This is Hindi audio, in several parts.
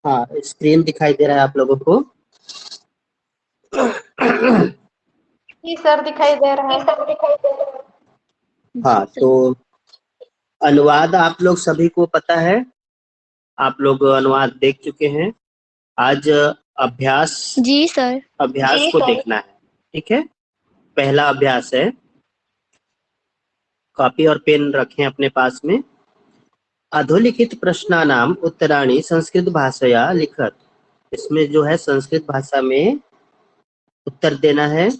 हाँ, स्क्रीन दिखाई दे रहा है आप लोगों को। जी सर, दिखाई दे रहा है। हाँ, तो अनुवाद आप लोग सभी को पता है, आप लोग अनुवाद देख चुके हैं। आज अभ्यास जी सर। को देखना है, ठीक है। पहला अभ्यास है, कॉपी और पेन रखें अपने पास में। अधोलिखित प्रश्नानाम उत्तराणि संस्कृत भाषया लिखत। इसमें जो है संस्कृत भाषा में उत्तर देना है।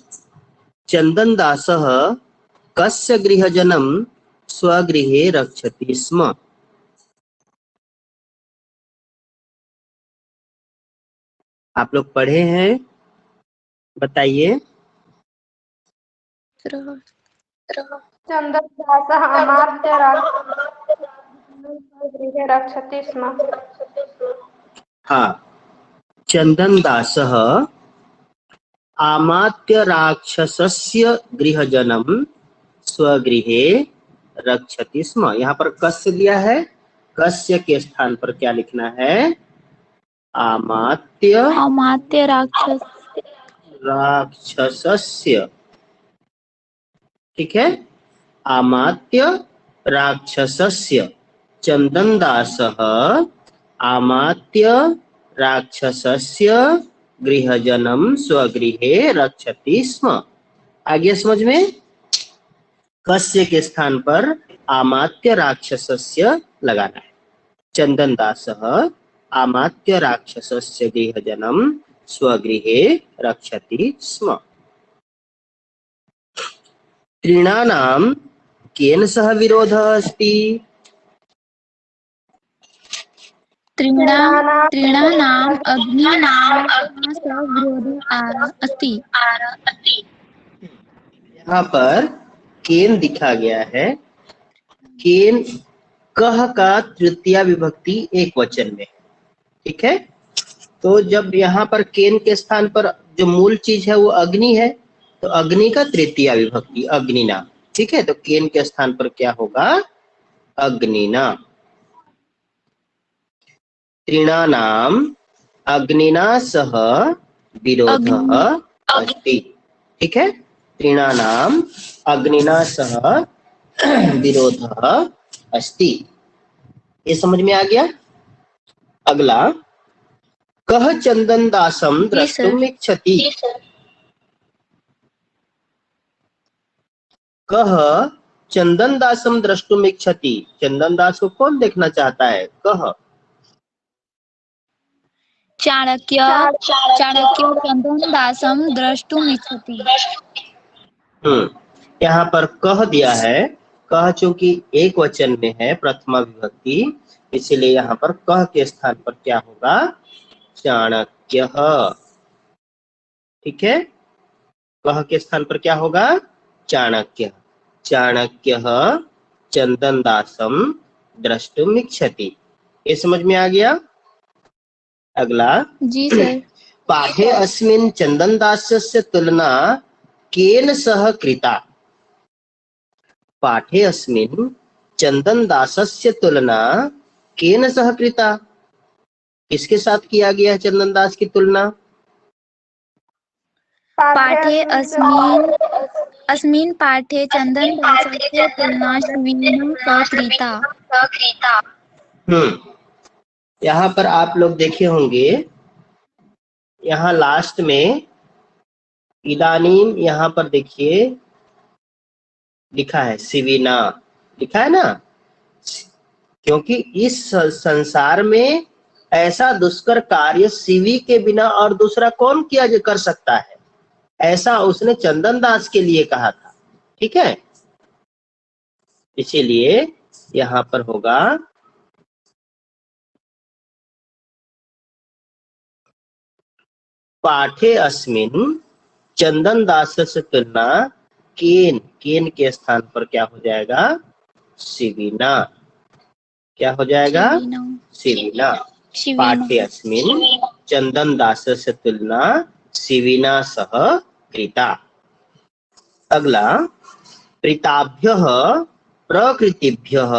चंदन दासः कस्य गृहजनम स्वगृहे रक्षति स्म। आप लोग पढ़े हैं, बताइए। चंदन दासः अमात्यगृहे रक्षति स्म। हाँ, चंदन दासः आमात्य राक्षसस्य गृहजनम स्वगृहे रक्षति स्म। यहाँ पर कस्य दिया है, कस्य के स्थान पर क्या लिखना है? अमात्य राक्षसस्य, ठीक है। आमात्य राक्षसस्य। चंदन दासः आमात्य राक्षसस्य गृहजनम स्वगृहे रक्षति स्म। आगे समझ में? कस्य के स्थान पर आमात्य राक्षसस्य लगाना है। चंदन दासः आमात्य राक्षसस्य गृहजनम स्वगृहे रक्षति स्म। त्रीणानां केन सह विरोधः अस्ति? त्रीणानाम् अग्निनां सह विरोधः अस्ति। यहाँ पर केन दिखा गया है। केन कह का तृतीया विभक्ति एक वचन में, ठीक है। तो जब यहाँ पर केन के स्थान पर जो मूल चीज है वो अग्नि है, तो अग्नि का तृतीया विभक्ति अग्निना, ठीक है। तो केन के स्थान पर क्या होगा? अग्निना। त्रीणानाम अग्निना सह विरोधः अस्ति, ठीक है। त्रीणानाम अग्निना सह विरोधः अस्ति। ये समझ में आ गया? अगला, कह चंदन दासम द्रष्टुम इच्छति। कह चंदन दासम द्रष्टुम इच्छति। चंदन दास को कौन देखना चाहता है? कह चाणक्य चंदन दासम द्रष्टुम इच्छति। यहाँ पर कह दिया है। कह चूंकि एक वचन में है, प्रथमा विभक्ति, इसलिए यहाँ पर कह के स्थान पर क्या होगा? चाणक्य, ठीक है। कह के स्थान पर क्या होगा? चाणक्य। चाणक्य चंदन दासम द्रष्टुम इच्छति। ये समझ में आ गया? अगला, जी सर। पाठे अस्मिन् चंदन दासस्य तुलना केन सह कृता। पाठे अस्मिन् चंदन दासस्य तुलना केन सह कृता। किसके साथ किया गया है चंदन दास की तुलना? पाठे अस्मिन् पाठे चंदन दासस्य तुलना शिवेन सह कृता। यहाँ पर आप लोग देखे होंगे, यहाँ लास्ट में इदानीम, यहाँ पर देखिए लिखा है शिवीना, लिखा है ना। क्योंकि इस संसार में ऐसा दुष्कर कार्य शिवी के बिना और दूसरा कौन किया कर सकता है, ऐसा उसने चंदन दास के लिए कहा था, ठीक है। इसीलिए यहाँ पर होगा पाठे अस्मिन् चंदन दास से तुलना केन, केन के स्थान पर क्या हो जाएगा? शिवीना। क्या हो जाएगा? शिवीना। पाठे अस्मिन् चंदन दास से तुलना शिवीना सह कृता। अगला, प्रीताभ्यः प्रकृतिभ्यः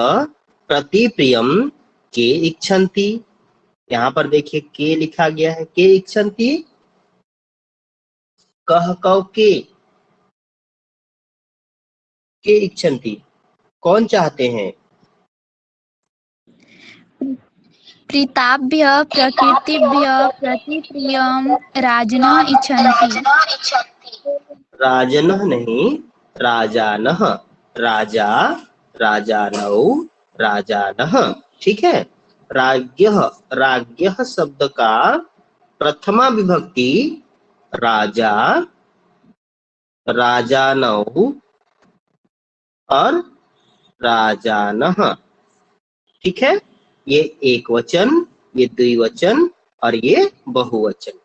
प्रतिप्रियम के इच्छन्ति। यहाँ पर देखिए के लिखा गया है, के इच्छन्ति, कह कौ के इच्छन्ति, कौन चाहते हैं? प्रीताभ्य प्रकृतिभ्य प्रतिप्रियम राजनः इच्छन्ति। राजनः नहीं, राजानः, राजा, राजानौ, राजानः, ठीक है। राज्ञः, राज्ञः शब्द का प्रथमा विभक्ति राजा, राजानौ और राजानः, ठीक है। ये एक वचन, ये द्विवचन और ये बहुवचन।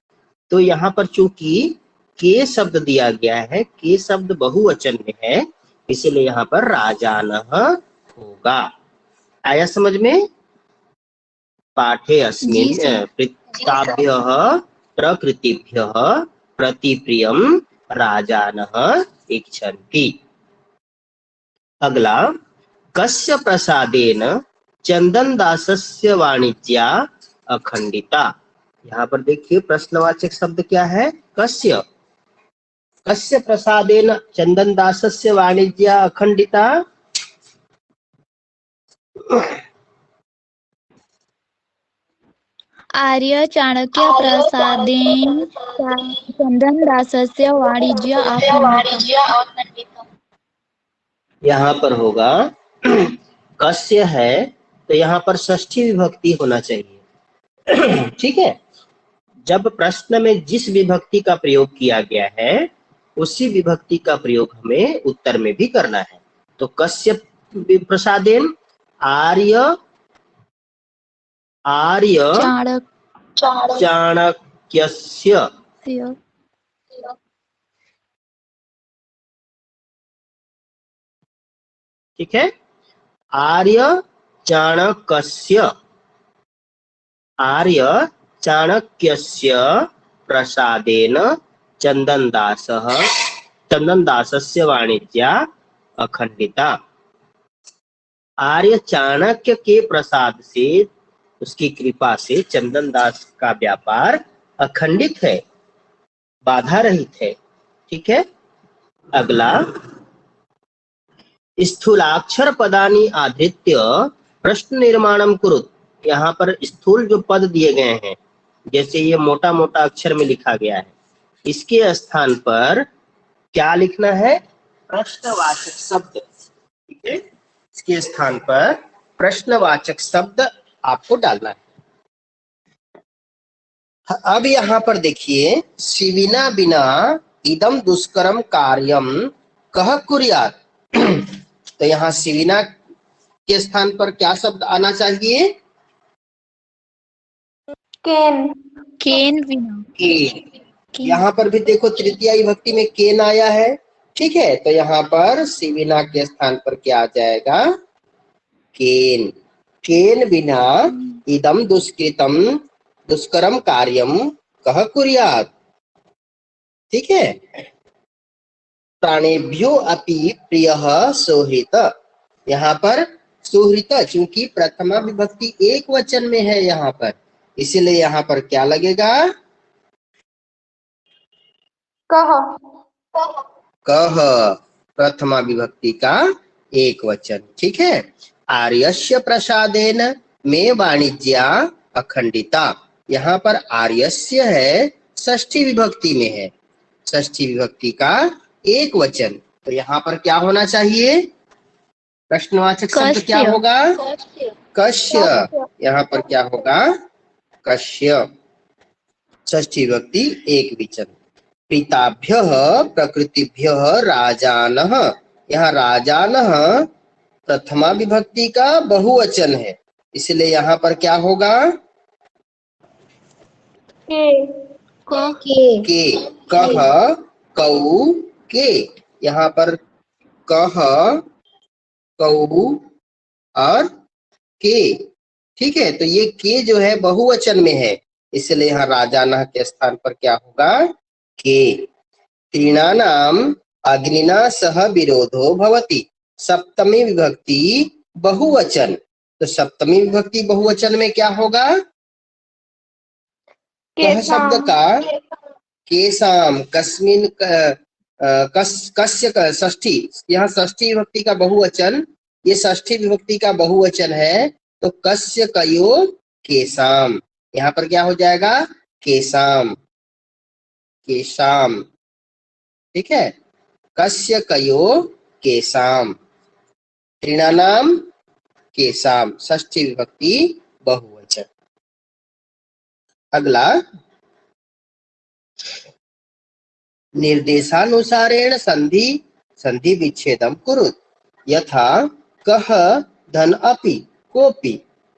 तो यहाँ पर चूंकि के शब्द दिया गया है, के शब्द बहुवचन में है, इसलिए यहाँ पर राजानः होगा। आया समझ में? पाठे अस्मिन् प्रीताभ्यः प्रकृतिभ्यः प्रतिप्रियम राजानः इच्छन्ति। अगला, कस्य प्रसादेन चंदनदासस्य वाणिज्या अखंडिता। यहाँ पर देखिए प्रश्नवाचक शब्द क्या है? कस्य। कस्य प्रसादेन चंदनदासस्य वाणिज्या अखंडिता। आर्य चाणक्य प्रसादेन चंदनदासस्य वाणिज्य अखंडिता। यहाँ पर होगा कस्य है तो यहाँ पर षष्ठी विभक्ति होना चाहिए ठीक है। जब प्रश्न में जिस विभक्ति का प्रयोग किया गया है उसी विभक्ति का प्रयोग हमें उत्तर में भी करना है। तो कस्य प्रसादेन, आर्य चाणक्यस्य, ठीक है। आर्य चाणक्यस्य, आर्य चाणक्यस्य प्रसादेन चंदनदासस्य वाणिज्या अखंडिता। आर्य चाणक्य के प्रसाद से, उसकी कृपा से चंदनदास का व्यापार अखंडित है, बाधा रहित है, ठीक है। अगला, स्थूलाक्षर पदानि आधृत्य प्रश्न निर्माणम कुरुत। यहाँ पर स्थूल जो पद दिए गए हैं, जैसे ये मोटा मोटा अक्षर में लिखा गया है, इसके स्थान पर क्या लिखना है? प्रश्नवाचक शब्द, ठीक है। इसके स्थान पर प्रश्नवाचक शब्द आपको डालना है। अब यहाँ पर देखिए, शिविना बिना इदम दुष्करम कार्यम कह कुर्यात। तो यहाँ शिविना के स्थान पर क्या शब्द आना चाहिए? केन। केन बिना। केन। यहाँ पर भी देखो तृतीया विभक्ति में केन आया है, ठीक है। तो यहाँ पर शिविना के स्थान पर क्या आ जाएगा? केन। केन बिना इदम दुष्करम कार्यम कह कुर्यात, ठीक है। प्राणेभ्यो अपि प्रियः सोहृत। यहाँ पर सोहृत चूंकि प्रथमा विभक्ति एक वचन में है यहाँ पर, इसलिए यहाँ पर क्या लगेगा? कह। कह, प्रथमा विभक्ति का एक वचन, ठीक है। आर्यस्य प्रसादेन में वाणिज्या अखंडिता। यहाँ पर आर्यस्य है, षष्ठी विभक्ति में है, षष्ठी विभक्ति का एक वचन। तो यहाँ पर क्या होना चाहिए? प्रश्नवाचक शब्द क्या होगा? कस्य। यहाँ पर क्या होगा? कस्य, षष्ठी विभक्ति एक वचन। प्रीताभ्यः प्रकृतिभ्यः राजानः। यहाँ राजानः प्रथमा विभक्ति का बहुवचन है, इसलिए यहाँ पर क्या होगा? के। कह, कौ, के। यहाँ पर कह, कौ और के, ठीक है। तो ये के जो है बहुवचन में है, इसलिए यहाँ राजानः के स्थान पर क्या होगा? के। तीर्णानाम अग्निना सह विरोधो भवति। सप्तमी विभक्ति बहुवचन, तो सप्तमी विभक्ति बहुवचन में क्या होगा? कह शब्द का केसाम कस्मिन कस्य का षष्ठी, यहाँ षष्ठी विभक्ति का बहुवचन, ये षष्ठी विभक्ति का बहुवचन है, तो कस्य कयो केसाम, यहाँ पर क्या हो जाएगा केसाम, केसाम, ठीक है। कस्य कयो केसाम, तृणानाम केसाम, षष्ठी विभक्ति बहुवचन। अगला, निर्देशानुसारेण संधि संधि विच्छेदम कुरुत, यथा कह धन अपि कोपि,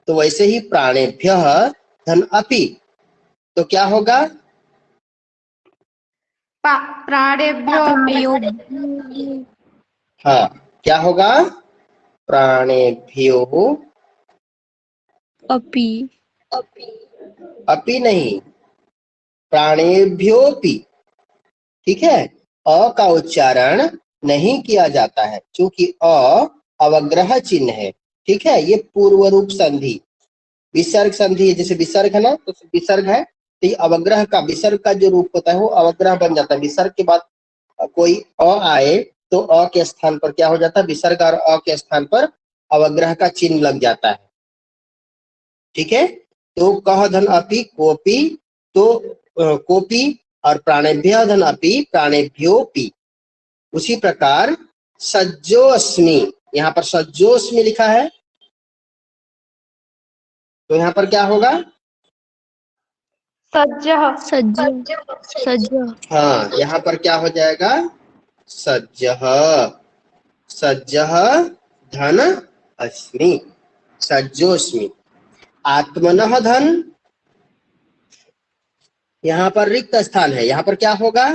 तो वैसे ही प्राणेभ्यः धन अपि, तो क्या होगा प्राणेभ्यो हाँ, क्या होगा प्राणेभ्यो अपि, अपि नहीं, प्राणेभ्योपि, ठीक है। अ का उच्चारण नहीं किया जाता है, क्योंकि अ अवग्रह चिन्ह है, ठीक है। ये पूर्व रूप संधि, विसर्ग संधि है, जैसे विसर्ग है ना, तो विसर्ग है, तो ये अवग्रह का, विसर्ग का जो रूप होता है वो अवग्रह बन जाता है। विसर्ग के बाद कोई अ आए तो अ के स्थान पर क्या हो जाता है, विसर्ग और अ के स्थान पर अवग्रह का चिन्ह लग जाता है, ठीक है। तो कह धन अपि कोपि, तो कोपि, और प्राणेभ्य धन अपि प्राणेभ्योपि। उसी प्रकार सज्जोस्मि, यहाँ पर सज्जोस्मि लिखा है, तो यहाँ पर क्या होगा सज्जः सज्ज, हाँ, यहाँ पर क्या हो जाएगा सज्जः, सज्जः धन अस्मि, सज्जोस्मि। आत्मनः धन, यहाँ पर रिक्त स्थान है, यहाँ पर क्या होगा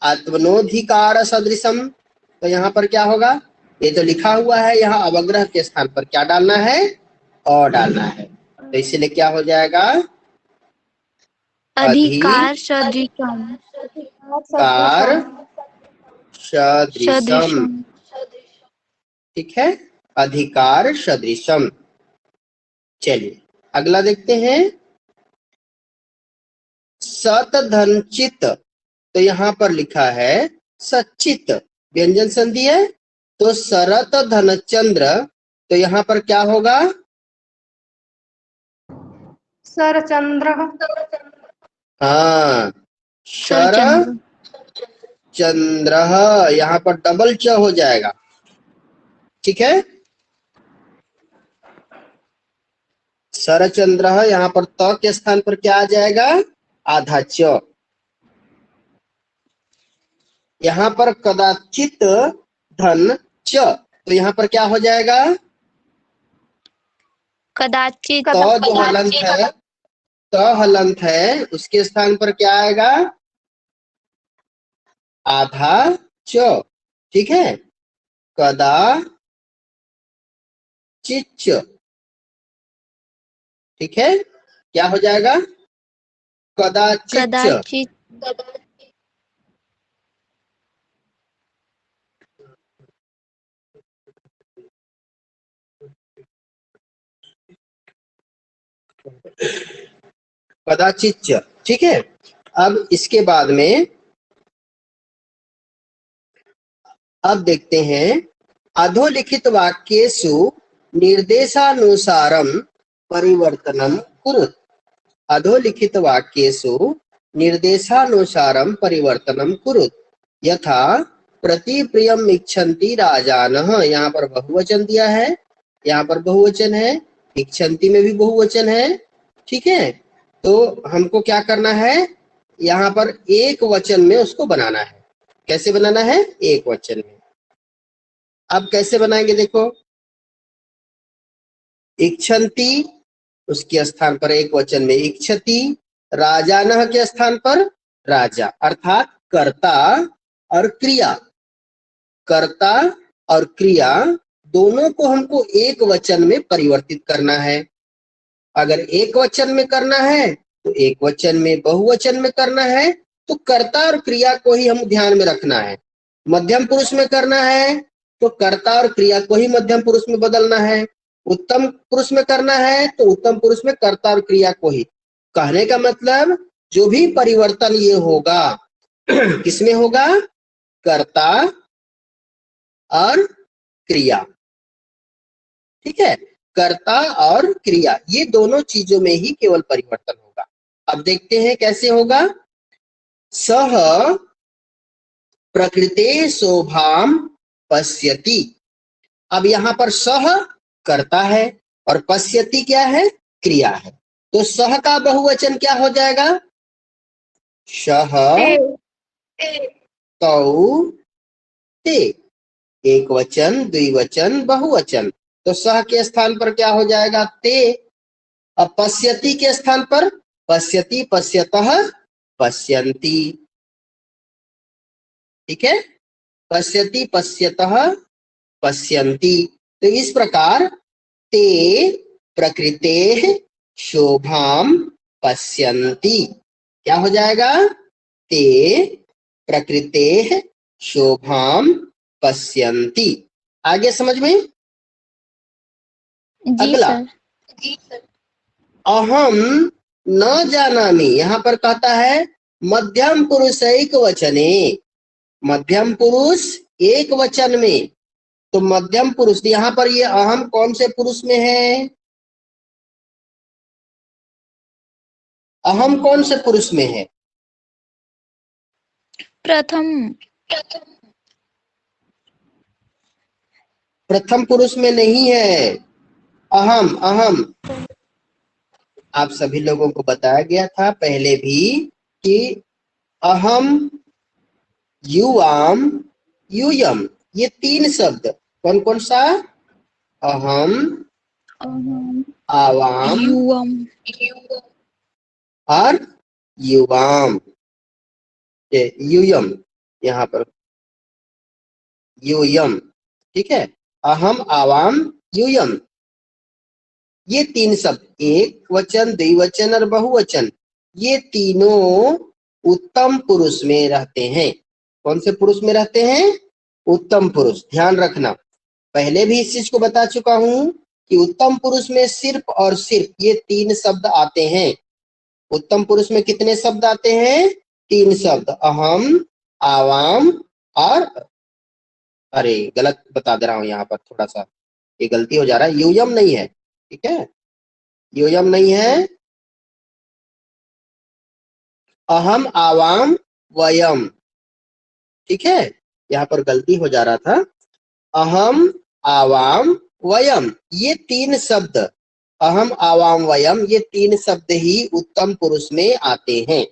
आत्मनोधिकार सदृशम, तो यहाँ पर क्या होगा, ये तो लिखा हुआ है, यहाँ अवग्रह के स्थान पर क्या डालना है अ डालना है, तो इसीलिए क्या हो जाएगा अधिकार सदृशम, अधिकार सदृशम, सदृशम, ठीक है, अधिकार सदृशम। चलिए अगला देखते हैं, सत धनचित, तो यहाँ पर लिखा है सचित, व्यंजन संधि है, तो सरत धनचंद्र, तो यहाँ पर क्या होगा सरचंद्र, हाँ, शर सरचंद्र, चंद्र, यहाँ पर डबल च हो जाएगा, ठीक है। सरचंद्र, यहाँ पर त के स्थान पर क्या आ जाएगा आधा च। यहाँ पर कदाचित धन च, तो यहाँ पर क्या हो जाएगा कदाचित, तो जो हलंत है, तो हलंत है, उसके स्थान पर क्या आएगा आधा च, ठीक है। कदा चिच, ठीक है, क्या हो जाएगा कदाचिच, कदाचित, कदाचिच, ठीक है। अब इसके बाद में अब देखते हैं, अधोलिखित वाक्येषु निर्देशानुसारम परिवर्तनम कुरुत, अधोलिखित वाक्येषु निर्देशानुसारम परिवर्तनम कुरुत, यथा प्रतिप्रियम इच्छन्ति राजानः, यहाँ पर बहुवचन दिया है, यहाँ पर बहुवचन है, इच्छन्ति में भी बहुवचन है, ठीक है। तो हमको क्या करना है, यहाँ पर एक वचन में उसको बनाना है। कैसे बनाना है, एक वचन में। अब कैसे बनाएंगे देखो, इच्छन्ति उसके स्थान पर एक वचन में इच्छति, राजानः के स्थान पर राजा, अर्थात कर्ता और क्रिया, कर्ता और क्रिया दोनों को हमको एक वचन में परिवर्तित करना है। अगर एक वचन में करना है तो एक वचन में, बहुवचन में करना है तो कर्ता और क्रिया को ही हम ध्यान में रखना है। मध्यम पुरुष में करना है तो कर्ता और क्रिया को ही मध्यम पुरुष में बदलना है। उत्तम पुरुष में करना है तो उत्तम पुरुष में कर्ता और क्रिया को ही। कहने का मतलब जो भी परिवर्तन ये होगा किसमें होगा? कर्ता और क्रिया। ठीक है, कर्ता और क्रिया ये दोनों चीजों में ही केवल परिवर्तन होगा। अब देखते हैं कैसे होगा। सह प्रकृते शोभाम पश्यति। अब यहाँ पर सह कर्ता है और पश्यति क्या है? क्रिया है। तो सह का बहुवचन क्या हो जाएगा? सह तौ ते। एक वचन, द्विवचन, बहुवचन। तो सह के स्थान पर क्या हो जाएगा? ते। अब पश्यति के स्थान पर पश्यति, पश्यतः, पश्यन्ति। ठीक है, पश्यति, पश्यतः, पश्यन्ति। तो इस प्रकार ते प्रकृतेः शोभाम पश्यन्ति क्या हो जाएगा? ते प्रकृतेः शोभाम पश्यन्ति। आगे समझ में? जी अगला, सर। अहम न जानामि। यहाँ पर कहता है मध्यम पुरुष एक वचने। मध्यम पुरुष एक वचन में। तो मध्यम पुरुष यहाँ पर ये अहम कौन से पुरुष में है? अहम कौन से पुरुष में है? प्रथम। प्रथम पुरुष में नहीं है। अहम, अहम आप सभी लोगों को बताया गया था पहले भी कि अहम, युवाम, यूयम ये तीन शब्द कौन कौन सा? अहम, आवाम, युवम और युवाम। यूयम यहाँ पर यूयम। ठीक है, अहम, आवाम, यूयम ये तीन शब्द एक वचन, द्विवचन और बहुवचन ये तीनों उत्तम पुरुष में रहते हैं। कौन से पुरुष में रहते हैं? उत्तम पुरुष। ध्यान रखना, पहले भी इस चीज को बता चुका हूं कि उत्तम पुरुष में सिर्फ और सिर्फ ये तीन शब्द आते हैं। उत्तम पुरुष में कितने शब्द आते हैं? तीन शब्द, अहम, आवाम और अरे गलत बता दे रहा हूं यहाँ पर, थोड़ा सा ये गलती हो जा रहा है। यूयम नहीं है। ठीक है, यूयम नहीं है, अहम, आवाम, वयम। ठीक है, यहाँ पर गलती हो जा रहा था। अहम, आवाम, वयम ये तीन शब्द, अहम, आवाम, वयम ये तीन शब्द ही उत्तम पुरुष में आते हैं।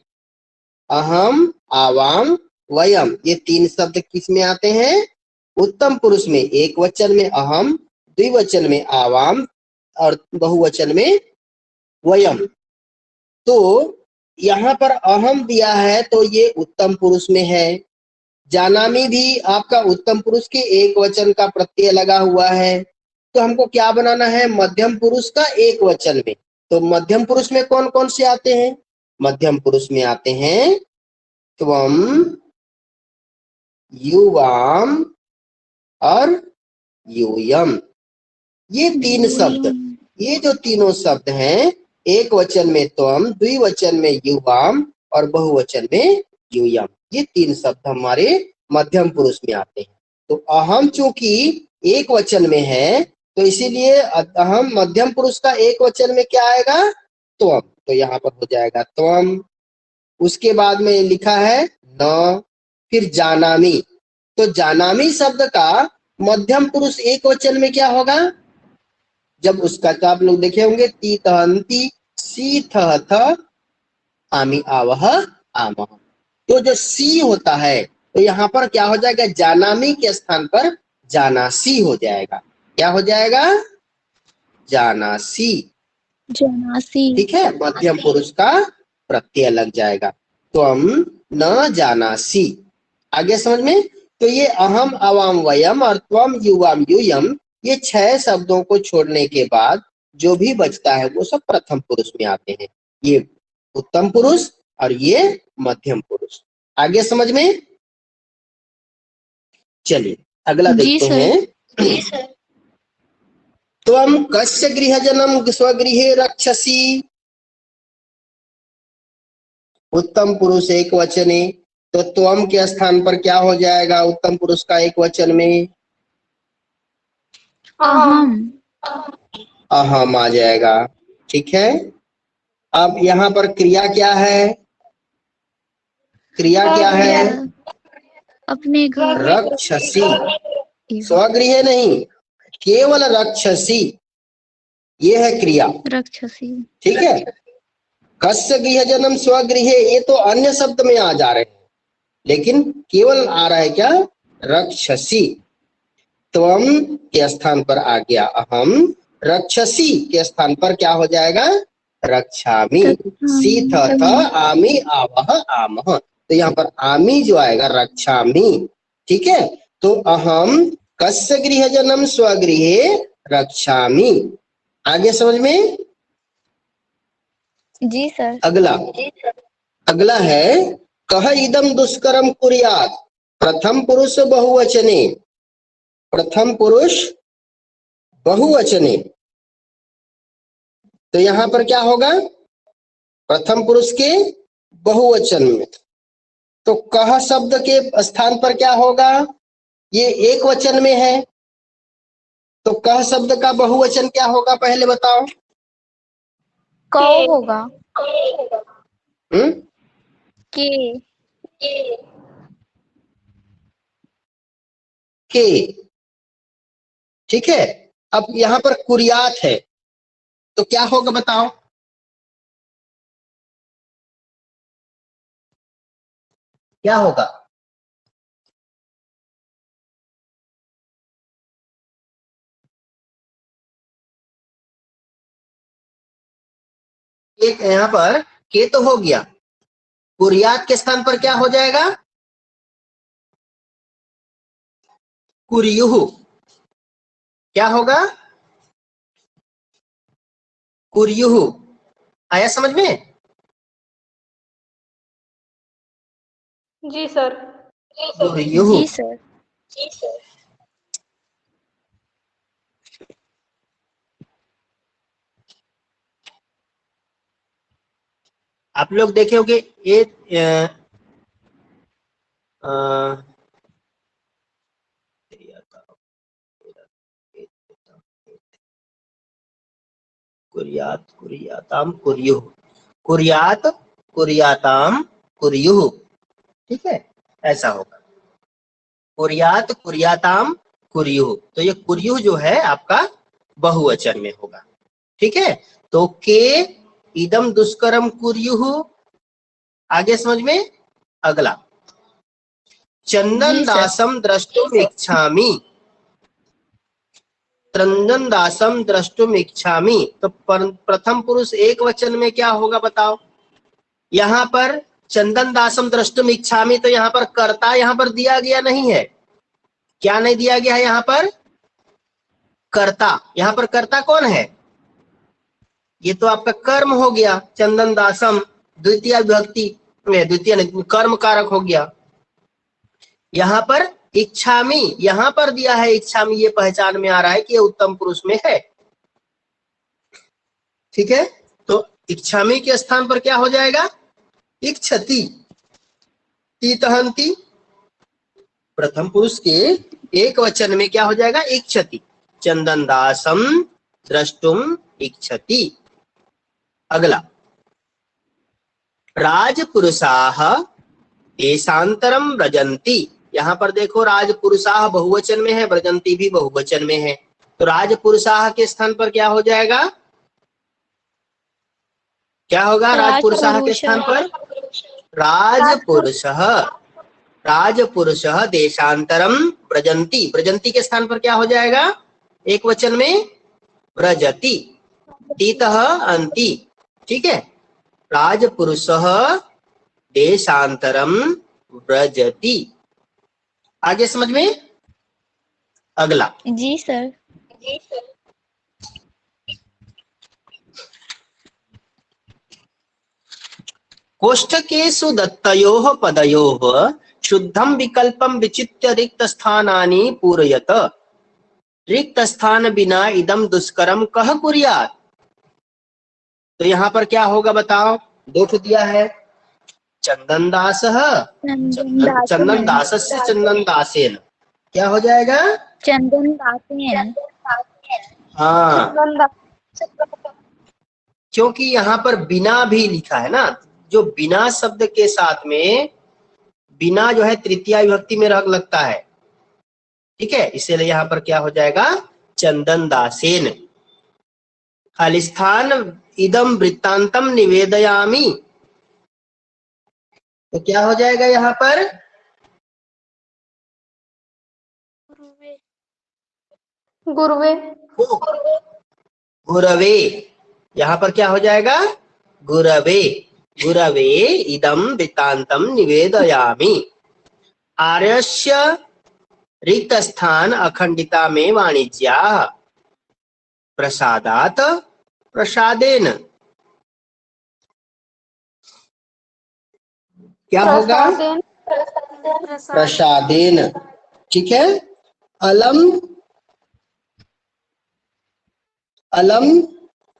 अहम, आवाम, वयम ये तीन शब्द किस में आते हैं? उत्तम पुरुष में। एक वचन में अहम, द्विवचन में आवाम और बहुवचन में वयम। तो यहाँ पर अहम दिया है तो ये उत्तम पुरुष में है। जानामी भी आपका उत्तम पुरुष के एक वचन का प्रत्यय लगा हुआ है। तो हमको क्या बनाना है? मध्यम पुरुष का एक वचन में। तो मध्यम पुरुष में कौन कौन से आते हैं? मध्यम पुरुष में आते हैं त्वम, युवाम और यूयम। ये तीन शब्द, ये जो तीनों शब्द हैं, एक वचन में त्वम, द्विवचन में युवाम और बहुवचन में यूयम, ये तीन शब्द हमारे मध्यम पुरुष में आते हैं। तो अहम चूंकि एक वचन में है तो इसीलिए अहम मध्यम पुरुष का एक वचन में क्या आएगा? त्वम। तो यहाँ पर हो जाएगा त्वम। उसके बाद में लिखा है न, फिर जानामी। तो जानामी शब्द का मध्यम पुरुष एक वचन में क्या होगा? जब उसका तो आप लोग देखे होंगे तीतहंती, सीथहथ, आमी, आवह, आमह। तो जो सी होता है तो यहाँ पर क्या हो जाएगा? जानामी के स्थान पर जानासी हो जाएगा। क्या हो जाएगा? जानासी। जनासी। ठीक है, मध्यम पुरुष का प्रत्यय लग जाएगा। त्वम न जानासी। आगे समझ में? तो ये अहम, अवाम, वयम और त्वम, युवाम, यूयम ये 6 शब्दों को छोड़ने के बाद जो भी बचता है वो सब प्रथम पुरुष में आते हैं। ये उत्तम पुरुष और ये मध्यम पुरुष। आगे समझ में? चलिए अगला देखते हैं। जी सर। त्वम कस्य गृहजनम स्वगृहे रक्षसि। उत्तम पुरुष एक वचने, तो त्वम के स्थान पर क्या हो जाएगा उत्तम पुरुष का एक वचन में? अहम। अहम आ जाएगा। ठीक है, अब यहाँ पर क्रिया क्या है? क्रिया क्या है? अपने घर। रक्षसी। स्वगृह नहीं, केवल रक्षसी, ये है क्रिया। रक्षसी। ठीक है, कस्य गृह जन्म स्वगृह, ये तो अन्य शब्द में आ जा रहे हैं, लेकिन केवल आ रहा है क्या? रक्षसी। त्वम के स्थान पर आ गया अहम, रक्षसी के स्थान पर क्या हो जाएगा? रक्षामि। सी थ आमी आवह आमह, तो यहाँ पर आमी जो आएगा रक्षामि। ठीक है, तो अहम कस्य गृह जन्म स्वगृहे रक्षामि। आगे समझ में? जी सर। अगला है कह इदम दुष्करम कुर्यात्, प्रथम पुरुष बहुवचने। प्रथम पुरुष बहुवचने, तो यहां पर क्या होगा? प्रथम पुरुष के बहुवचन में, तो कह शब्द के स्थान पर क्या होगा? ये एक वचन में है, तो कह शब्द का बहुवचन क्या होगा पहले बताओ? कौ होगा। के। के। ठीक है, अब यहां पर कुरियात है, तो क्या होगा बताओ? क्या होगा? एक यहां पर के तो हो गया, कुरियात के स्थान पर क्या हो जाएगा? कुरियुहु। क्या होगा? कुरियुहु। आया समझ में? जी सर। कुरियुहु। जी सर। आप लोग देखे होंगे ये अ, कुरियात कुरियाताम कुरियुः, कुरियात कुरियाताम कुरियुः। ठीक है, ऐसा होगा, कुरियात कुरियाताम कुरियुः, तो ये कुरियुः जो है आपका बहुवचन में होगा। ठीक है, तो के इदम दुष्करम कुरियुः। आगे समझ में? अगला चंदन दासम द्रष्टुम इच्छामि। चंदन दासम द्रष्टुम इच्छामि, तो प्रथम पुरुष एक वचन में क्या होगा बताओ? यहाँ पर चंदन दासम द्रष्टुम इच्छामि, तो यहाँ पर कर्ता यहाँ पर दिया गया नहीं है। क्या नहीं दिया गया है यहाँ पर? कर्ता। यहाँ पर कर्ता कौन है? ये तो आपका कर्म हो गया, चंदन दासम द्वितीय विभक्ति में, द्वितीय कर्म कारक हो गया। यहाँ पर इच्छामि, यहाँ पर दिया है इच्छामि, ये पहचान में आ रहा है कि ये उत्तम पुरुष में है। ठीक है, तो इच्छामि के स्थान पर क्या हो जाएगा? इच्छति। तीतहंती, प्रथम पुरुष के एक वचन में क्या हो जाएगा? इच्छति। चंदन दासम द्रष्टुम इच्छति। अगला राजपुरुषाः देशांतरम व्रजन्ति। यहाँ पर देखो राजपुरुषाः बहुवचन में है, व्रजन्ति भी बहुवचन में है, तो राजपुरुषाः के स्थान पर क्या हो जाएगा? क्या होगा राजपुरुषाः के स्थान पर? राजपुरुषः। राजपुरुषः देशांतरम व्रजन्ति, व्रजन्ति के स्थान पर क्या हो जाएगा? एक वचन में व्रजति। तीतः अंति। ठीक है, राजपुरुषः देशांतरम व्रजति। आगे समझ में? अगला जी सर। कोष्ठकेषु दत्तयोः पदयोः शुद्धम विकल्पम विचित्य रिक्त स्थानानि पूरयत। रिक्त स्थान बिना इदम दुष्करम कह कुर्यात्, तो यहाँ पर क्या होगा बताओ? दो दिया है, चंदन दासः चंदन चंदन दासस्य चंदन दासेन क्या हो जाएगा? चंदन दासेन। हाँ, नंदा क्योंकि यहाँ पर बिना भी लिखा है ना, जो बिना शब्द के साथ में बिना जो है तृतीया विभक्ति में रग लगता है, ठीक है, इसीलिए यहाँ पर क्या हो जाएगा? चंदन दासेन। खालिस्थान इदम वृत्तांतम निवेदयामि, तो क्या हो जाएगा यहाँ पर? गुरुवे गुरवे, यहाँ पर क्या हो जाएगा? गुरवे, गुरवे इदम वृत्तांतम निवेदयामि। आर्यस्य रिक्त स्थान अखंडिता में वाणिज्या प्रसादात प्रसादेन क्या होगा? प्रसादेन प्रसादेन, ठीक है। अलम, अलम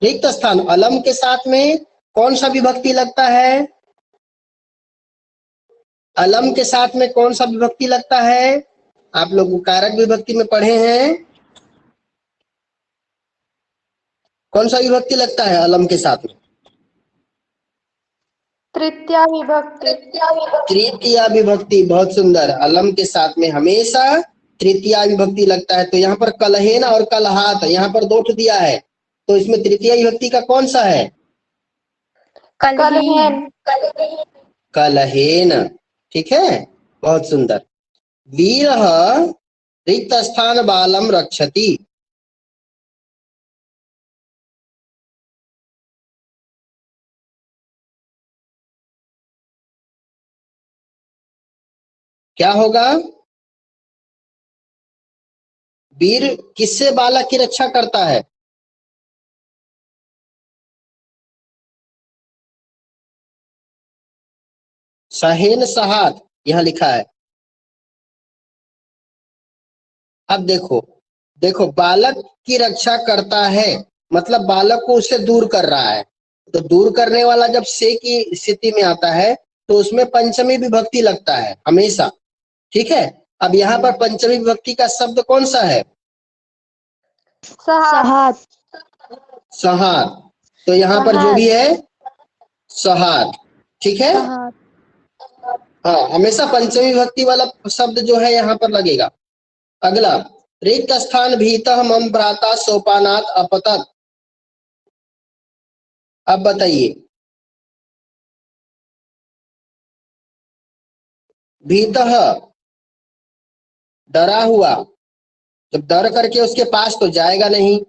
रिक्त स्थान, अलम के साथ में कौन सा विभक्ति लगता है? अलम के साथ में कौन सा विभक्ति लगता है? आप लोग कारक विभक्ति में पढ़े हैं, कौन सा विभक्ति लगता है अलम के साथ में? तृतीया विभक्ति तृतीया विभक्ति, बहुत सुंदर। अलम के साथ में हमेशा तृतीया विभक्ति लगता है। तो यहाँ पर कलहेन और कलहात, यहाँ पर दोष दिया है, तो इसमें तृतीया विभक्ति का कौन सा है? कलहेन कलहेन, ठीक है, बहुत सुंदर। वीरः रिक्त स्थान बालम रक्षति, क्या होगा? वीर किससे बालक की रक्षा करता है? सहेन सहात, यह लिखा है। अब देखो, देखो बालक की रक्षा करता है मतलब बालक को उससे दूर कर रहा है, तो दूर करने वाला जब से की स्थिति में आता है तो उसमें पंचमी विभक्ति लगता है हमेशा, ठीक है। अब यहाँ पर पंचमी विभक्ति का शब्द कौन सा है? सहात सहात, तो यहाँ पर जो भी है सहात, ठीक है। हाँ, हमेशा पंचमी विभक्ति वाला शब्द जो है यहाँ पर लगेगा। अगला, रिक्त स्थान भीतः मम भ्राता सोपानात अपतत, अब बताइए। भीतः डरा हुआ, जब डर करके उसके पास तो जाएगा नहीं,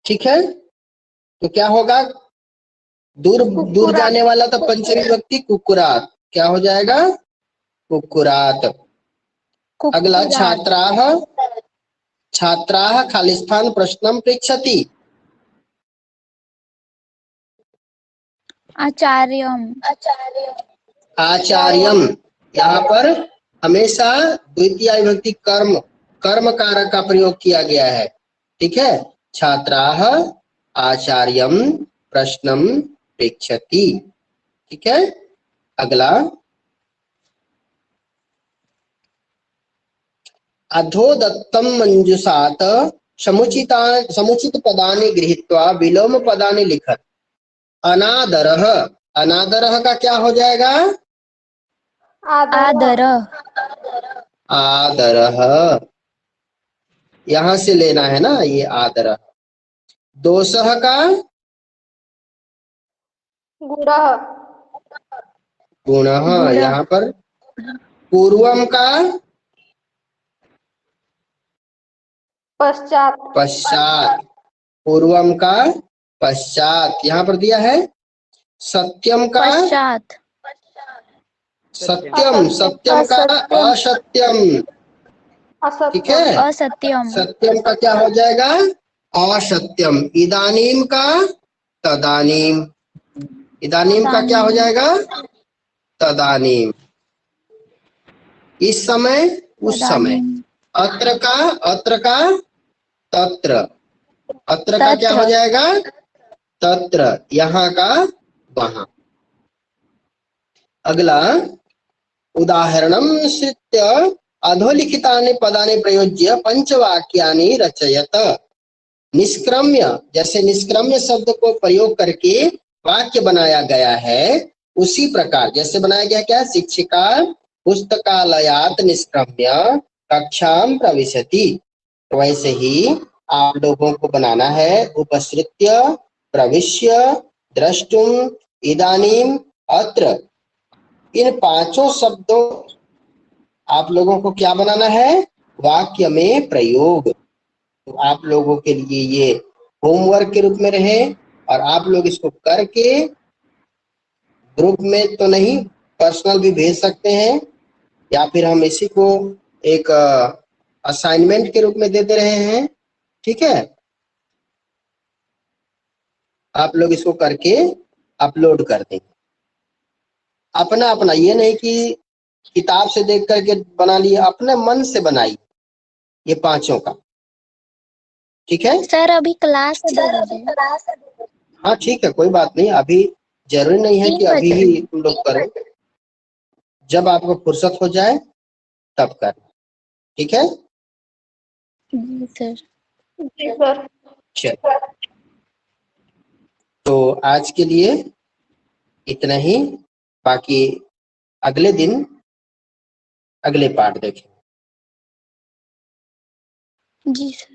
ठीक है, तो क्या होगा? दूर दूर जाने वाला तो पंचमी विभक्ति कुक्कुरात, क्या हो जाएगा? कुक्कुरात। अगला, छात्राः छात्राः खालिस्थान प्रश्नम पृच्छति, आचार्यम आचार्यम, यहाँ पर हमेशा द्वितीय विभक्ति कर्म कर्म कारक का प्रयोग किया गया है, ठीक है। छात्राः आचार्यम प्रश्नम पृच्छति, ठीक है। अगला, अधोदत्तम मंजुषात समुचित पदानि गृहीत्वा विलोम पदानि लिखत। अनादरः, अनादरः का क्या हो जाएगा? आदर आदरः, यहां से लेना है ना ये आदरः। दोषः का गुणः गुणः, यहाँ पर पूर्वम का पश्चात पश्चात, पूर्वम का पश्चात, यहाँ पर दिया है। सत्यम का पश्चात, सत्यम, सत्यम का असत्यम, ठीक है। असत्यम, सत्यम का क्या हो जाएगा? असत्यम। इदानीम का तदानीम, इदानीम का क्या हो जाएगा? तदानीम। इस समय उस समय। अत्र का तत्र, अत्र का क्या हो जाएगा? तत्र, यहाँ का वहां। अगला उदाहरणं सृत्य अधोलिखितानि पदानि प्रयोज्य पंचवाक्यानि रचयत। निष्क्रम्य, जैसे निष्क्रम्य शब्द को प्रयोग करके वाक्य बनाया गया है, उसी प्रकार जैसे बनाया गया क्या, शिक्षिका पुस्तकालयात निष्क्रम्य कक्षाम प्रविशति, तो वैसे ही आप लोगों को बनाना है उपसृत्य प्रविश्य द्रष्टुम इदानीम अत्र। इन पांचों शब्दों आप लोगों को क्या बनाना है, वाक्य में प्रयोग। तो आप लोगों के लिए ये होमवर्क के रूप में रहे और आप लोग इसको करके ग्रुप में तो नहीं, पर्सनल भी भेज सकते हैं, या फिर हम इसी को एक असाइनमेंट के रूप में देते रहे हैं। ठीक है, आप लोग इसको करके अपलोड कर देंगे अपना अपना, ये नहीं कि किताब से देख करके बना लिया, अपने मन से बनाइए ये पांचों का। ठीक है सर अभी क्लास है 2 बजे। हाँ ठीक है, कोई बात नहीं, अभी जरूरी नहीं है 3 कि अभी बजे। ही तुम लोग करो, जब आपको फुर्सत हो जाए तब कर। ठीक है जी सर। जी सर। चलो, तो आज के लिए इतना ही, बाकी अगले दिन अगले पार्ट देखें। जी सर।